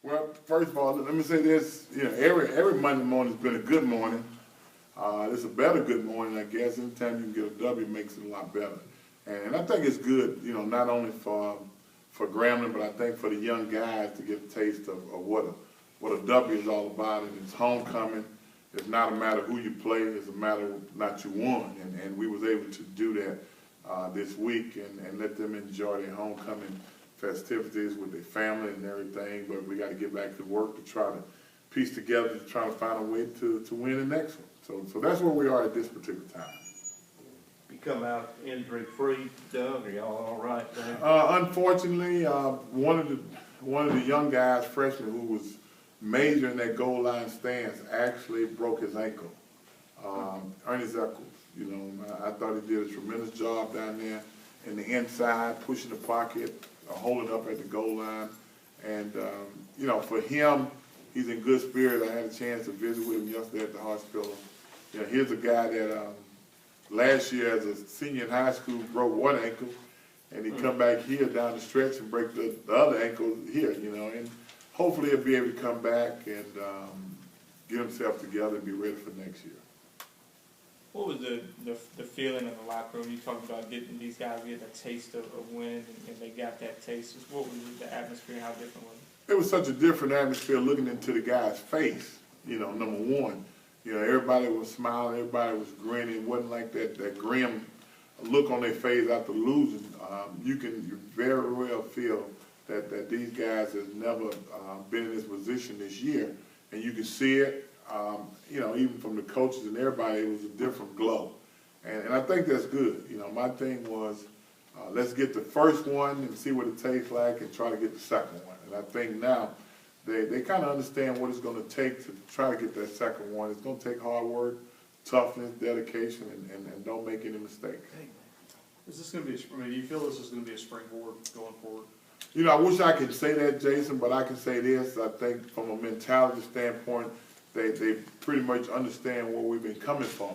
Well, first of all, let me say this. Every Monday morning has been a good morning. It's a better good morning, I guess. Anytime you can get a W makes it a lot better. And I think it's good, not only for Grambling, but I think for the young guys to get a taste of what a W is all about. And it's homecoming. It's not a matter of who you play. It's a matter of not you won. And we was able to do that this week and let them enjoy their homecoming festivities with their family and everything. But we got to get back to work to try to piece together, to try to find a way to win the next one. So that's where we are at this particular time. You come out injury-free, Doug? Are y'all all right there? Unfortunately, one of the young guys, freshman, who was major in that goal line stance, actually broke his ankle. Ernest Eccles, I thought he did a tremendous job down there in the inside, pushing the pocket, holding up at the goal line. And, for him, he's in good spirit. I had a chance to visit with him yesterday at the hospital. Here's a guy that last year as a senior in high school broke one ankle, and he come back here down the stretch and break the other ankle here, and hopefully he'll be able to come back and get himself together and be ready for next year. What was the feeling in the locker room? You talked about getting these guys getting a taste of winning, and they got that taste. What was the atmosphere? How different was it? It was such a different atmosphere looking into the guy's face, number one. Everybody was smiling, everybody was grinning. It wasn't like that grim look on their face after losing. You can very well feel that these guys have never been in this position this year, and you can see it. Even from the coaches and everybody, it was a different glow. And I think that's good. My thing was, let's get the first one and see what it tastes like and try to get the second one. And I think now they kind of understand what it's going to take to try to get that second one. It's going to take hard work, toughness, dedication, and don't make any mistakes. Is this going to be, do you feel this is going to be a springboard going forward? I wish I could say that, Jason, but I can say this. I think from a mentality standpoint, they pretty much understand where we've been coming from.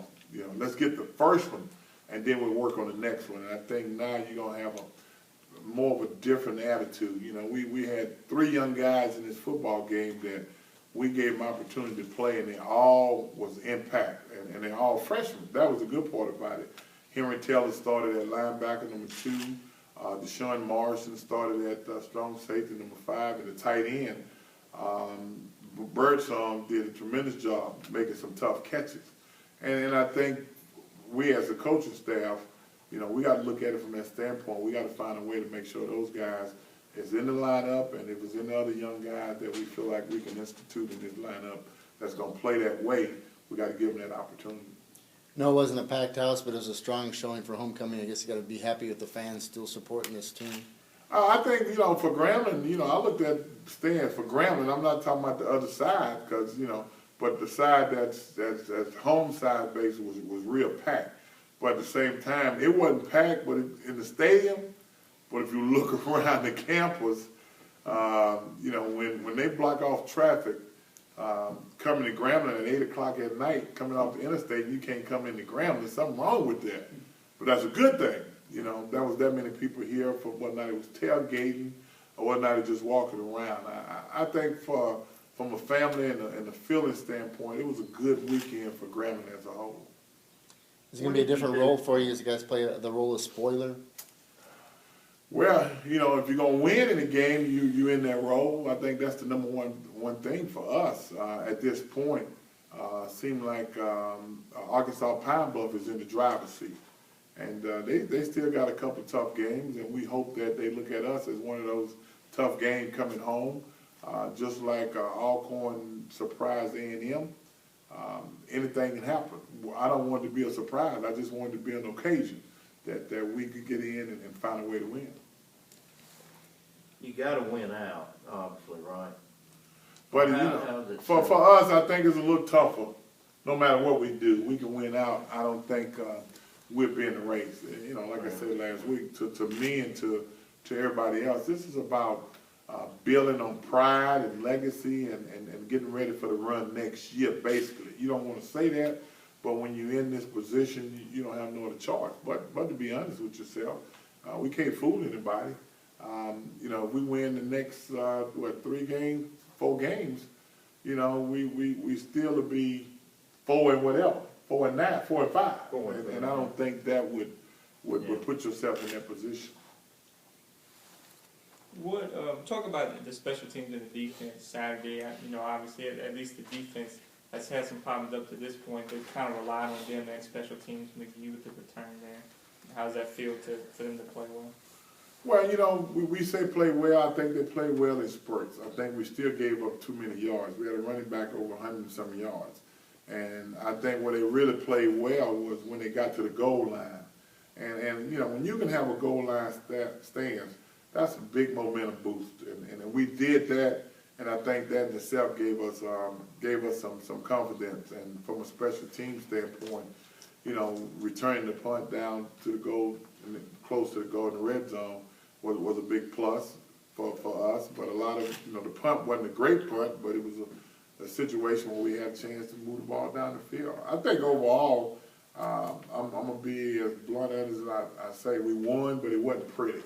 Let's get the first one, and then we'll work on the next one. And I think now you're going to have more of a different attitude. We had 3 young guys in this football game that we gave them opportunity to play, and they all was impact, and they all freshmen. That was the good part about it. Henry Taylor started at linebacker number 2. Deshaun Morrison started at strong safety number 5, and the tight end. Birdsong did a tremendous job making some tough catches. And I think we as a coaching staff, we got to look at it from that standpoint. We got to find a way to make sure those guys is in the lineup, and if it's any other young guys that we feel like we can institute in this lineup that's going to play that way, we got to give them that opportunity. No, it wasn't a packed house, but it was a strong showing for homecoming. I guess you got to be happy with the fans still supporting this team. I think, for Grambling, I looked at stands for Grambling. I'm not talking about the other side because, but the side that's home side base was real packed. But at the same time, it wasn't packed but in the stadium. But if you look around the campus, when they block off traffic, coming to Grambling at 8 o'clock at night, coming off the interstate, you can't come into Grambling. There's something wrong with that. But that's a good thing. There was that many people here for whether or not it was tailgating or whether or not it just walking around. I think from a family and a feeling standpoint, it was a good weekend for Grambling as a whole. Is it going to be a different role for you as you guys play the role of spoiler? Well, if you're going to win in the game, you in that role. I think that's the number one thing for us at this point. Seems like Arkansas Pine Bluff is in the driver's seat. And they still got a couple of tough games, and we hope that they look at us as one of those tough games coming home. Just like Alcorn surprised A&M, anything can happen. I don't want it to be a surprise. I just want it to be an occasion that we could get in and find a way to win. You got to win out, obviously, right? But for us, I think it's a little tougher. No matter what we do, we can win out. I don't think we'll be in the race. Like I said last week, to me and to everybody else, this is about building on pride and legacy and getting ready for the run next year, basically. You don't want to say that, but when you're in this position, you don't have no other choice. But to be honest with yourself, we can't fool anybody. If we win the next, 3 games, 4 games, you know, we still to be 4 and whatever, 4 and 9, 4 and 5. 4 and And I don't think that would put yourself in that position. What talk about the special teams and the defense Saturday? You know, obviously at least the defense has had some problems up to this point. They've kind of relied on them and special teams, McGee with the return there. How does that feel for them to play well? Well, you know, we say play well. I think they play well in spurts. I think we still gave up too many yards. We had a running back over 100 and some yards. And I think where they really played well was when they got to the goal line. And you know, when you can have a goal line stance, that's a big momentum boost. And we did that, and I think that in itself gave us some confidence. And from a special team standpoint, you know, returning the punt down to the goal, close to the goal in the red zone was a big plus for us. But a lot of, you know, the punt wasn't a great punt, but it was a situation where we had a chance to move the ball down the field. I think overall, I'm gonna be as blunt as I say. We won, but it wasn't pretty.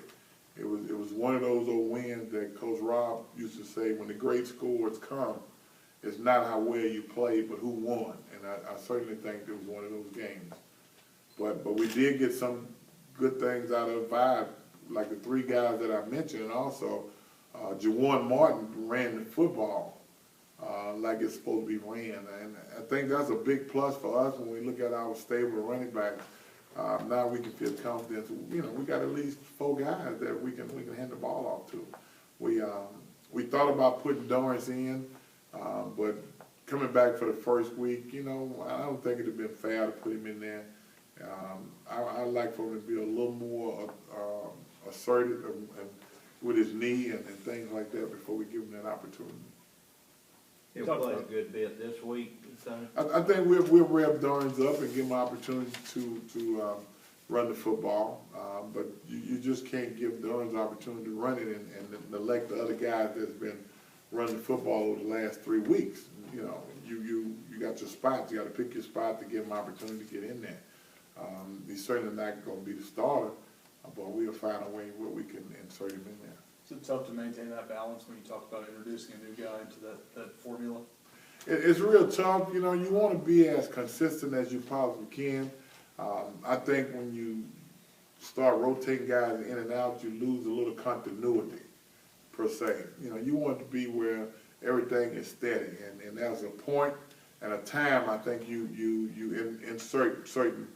It was one of those old wins that Coach Rob used to say, when the great scores come, it's not how well you play, but who won. And I certainly think it was one of those games. But we did get some good things out of Vibe, like the 3 guys that I mentioned, and also Jawan Martin ran the football like it's supposed to be ran. And I think that's a big plus for us when we look at our stable of running backs. Now we can feel confident. You know, we got at least 4 guys that we can hand the ball off to. We thought about putting Dorrance in, but coming back for the first week, you know, I don't think it'd have been fair to put him in there. I like for him to be a little more assertive and with his knee and things like that before we give him that opportunity. He'll play a good bit this week, you think? I think we'll rev Dorrance up and give him an opportunity to run the football. But you just can't give Dorrance an opportunity to run it and neglect the other guys that's been running the football over the last 3 weeks. You know, you got your spots. You got to pick your spot to give him an opportunity to get in there. He's certainly not going to be the starter, but we'll find a way where we can insert him in there. Is it tough to maintain that balance when you talk about introducing a new guy into that formula? It's real tough. You know, you want to be as consistent as you possibly can. I think when you start rotating guys in and out, you lose a little continuity, per se. You know, you want it to be where everything is steady. And there's a point and a time, I think you insert certain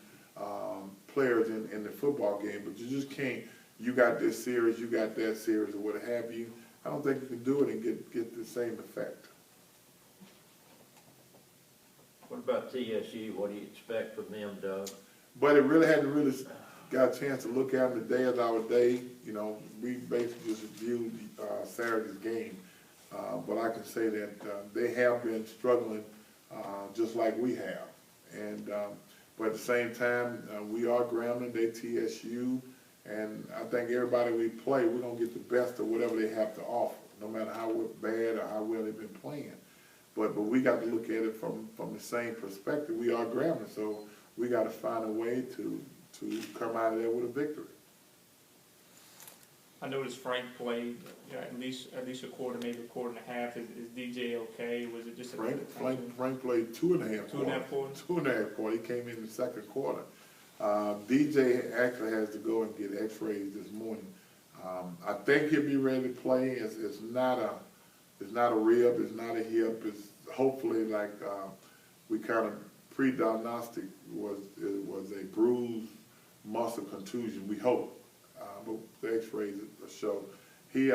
players in the football game, but you just can't. You got this series, you got that series, or what have you. I don't think you can do it and get the same effect. What about TSU? What do you expect from them, Doug? But it really hadn't got a chance to look at them. The day is our day. You know, we basically just viewed Saturday's game. But I can say that they have been struggling just like we have. And but at the same time, we are Grambling, they TSU. And I think everybody we play, we're going to get the best of whatever they have to offer, no matter how bad or how well they've been playing. But we got to look at it from the same perspective. We are Grambling, so we got to find a way to come out of there with a victory. I noticed Frank played, you know, at least a quarter, maybe a quarter and a half. Is DJ okay? Was it just a Frank played 2.5 quarters. 2.5 quarters. He came in the second quarter. DJ actually has to go and get x-rays this morning. I think he'll be ready to play. It's not a rib, it's not a hip. It's hopefully like we kind of pre-diagnostic was a bruised muscle contusion. We hope, but the x-rays show he.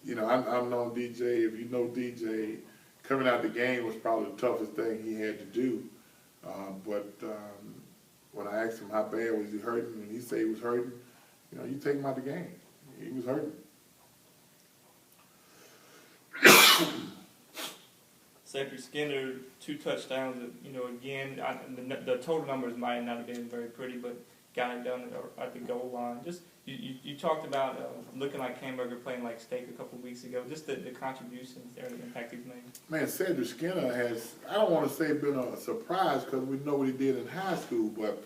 You know, I've known DJ. If you know DJ, coming out the game was probably the toughest thing he had to do. But when I asked him how bad was he hurting, and he said he was hurting, you know, you take him out the game. He was hurting. Cedric Skinner, 2 touchdowns. You know, again, the total numbers might not have been very pretty, but got it done at the goal line. Just you talked about looking like Hamburger, playing like steak a couple of weeks ago. Just the contributions there, the impact he's made. Man, Cedric Skinner has, I don't want to say been a surprise because we know what he did in high school, but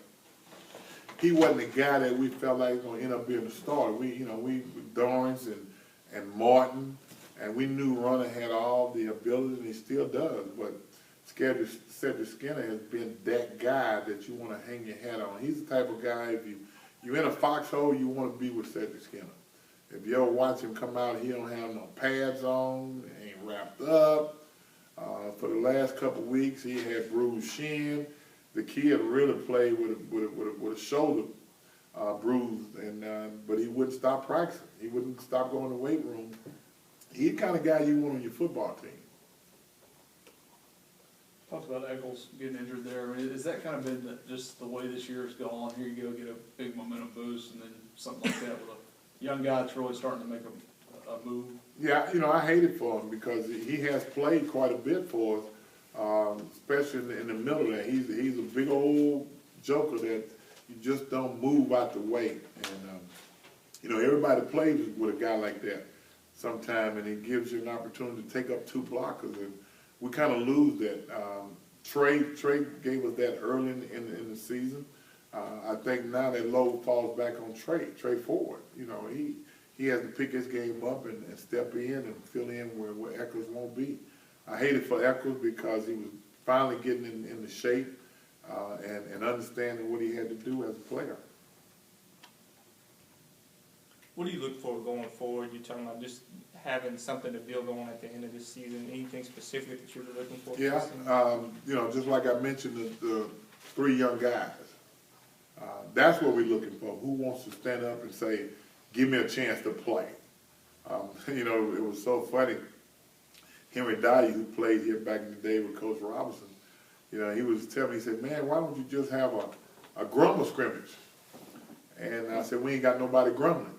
he wasn't the guy that we felt like was going to end up being the starter. We Dorrance and Martin And we knew Runner had all the ability, and he still does, but Cedric Skinner has been that guy that you want to hang your hat on. He's the type of guy, if you're in a foxhole, you want to be with Cedric Skinner. If you ever watch him come out, he don't have no pads on, ain't wrapped up. For the last couple of weeks, he had bruised shin. The kid really played with a shoulder bruised, but he wouldn't stop practicing. He wouldn't stop going to the weight room. He's the kind of guy you want on your football team. Talked about Eccles getting injured there. I mean, has that kind of been just the way this year's gone? Here you go, get a big momentum boost, and then something like that with a young guy that's really starting to make a move? Yeah, I hate it for him because he has played quite a bit for us, especially in the middle there. He's a big old joker that you just don't move out the way. And, everybody plays with a guy like that sometime, and it gives you an opportunity to take up two blockers. And we kind of lose that. Trey gave us that early in the season. I think now that load falls back on Trey Ford. He has to pick his game up and step in and fill in where Eccles won't be. I hate it for Eccles because he was finally getting in the shape and understanding what he had to do as a player. What do you look for going forward? You're talking about just having something to build on at the end of this season. Anything specific that you're looking for? Yeah, just like I mentioned, the three young guys. That's what we're looking for. Who wants to stand up and say, give me a chance to play? It was so funny. Henry Dye, who played here back in the day with Coach Robinson, he was telling me, he said, man, why don't you just have a grumble scrimmage? And I said, we ain't got nobody grumbling.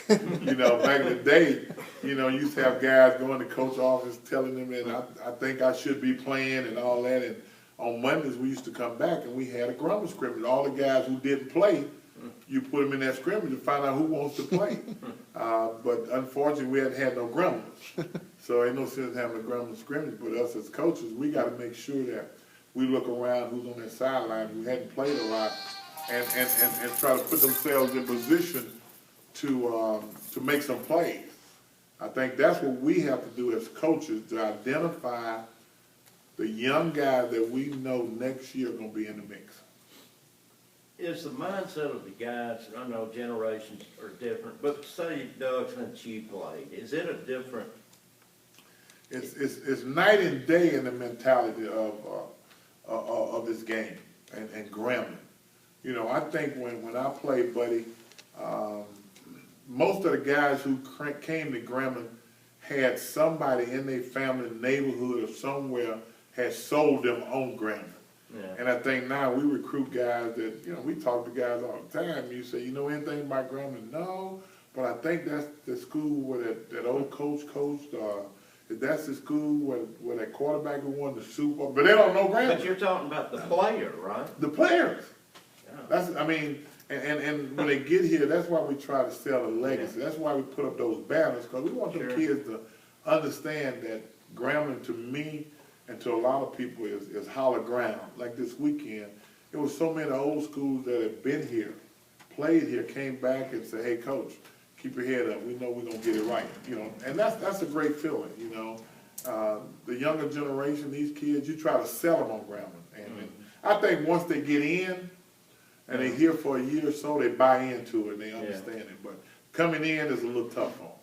Back in the day, you used to have guys going to coach office telling them that I think I should be playing and all that. And on Mondays, we used to come back and we had a grumble scrimmage. All the guys who didn't play, you put them in that scrimmage and find out who wants to play. But unfortunately, we hadn't had no grumblers. So ain't no sense having a grumble scrimmage. But us as coaches, we got to make sure that we look around who's on that sideline who hadn't played a lot and try to put themselves in position to make some plays. I think that's what we have to do as coaches, to identify the young guys that we know next year are going to be in the mix. Is the mindset of the guys, I know generations are different, but say, Doug, since you played, is it a different? It's night and day in the mentality of this game and Grambling. I think when I played, buddy, most of the guys who came to Grambling had somebody in their family, neighborhood, or somewhere had sold them on Grambling. Yeah. And I think now we recruit guys that, we talk to guys all the time. You say, you know anything about Grambling? No, but I think that's the school where that old coach coached. That's the school where that quarterback who won the Super Bowl. But they don't know Grambling. But you're talking about the player, right? The players. Yeah. And when they get here, that's why we try to sell a legacy. Yeah. That's why we put up those banners, because we want them kids to understand that Grambling, to me and to a lot of people, is hollow ground. Like this weekend, it was so many old schools that have been here, played here, came back and said, hey, coach, keep your head up. We know we're going to get it right. And that's a great feeling, The younger generation, these kids, you try to sell them on Grambling. And I think once they get in, and they're here for a year or so, they buy into it and they understand it. But coming in is a little tough on them.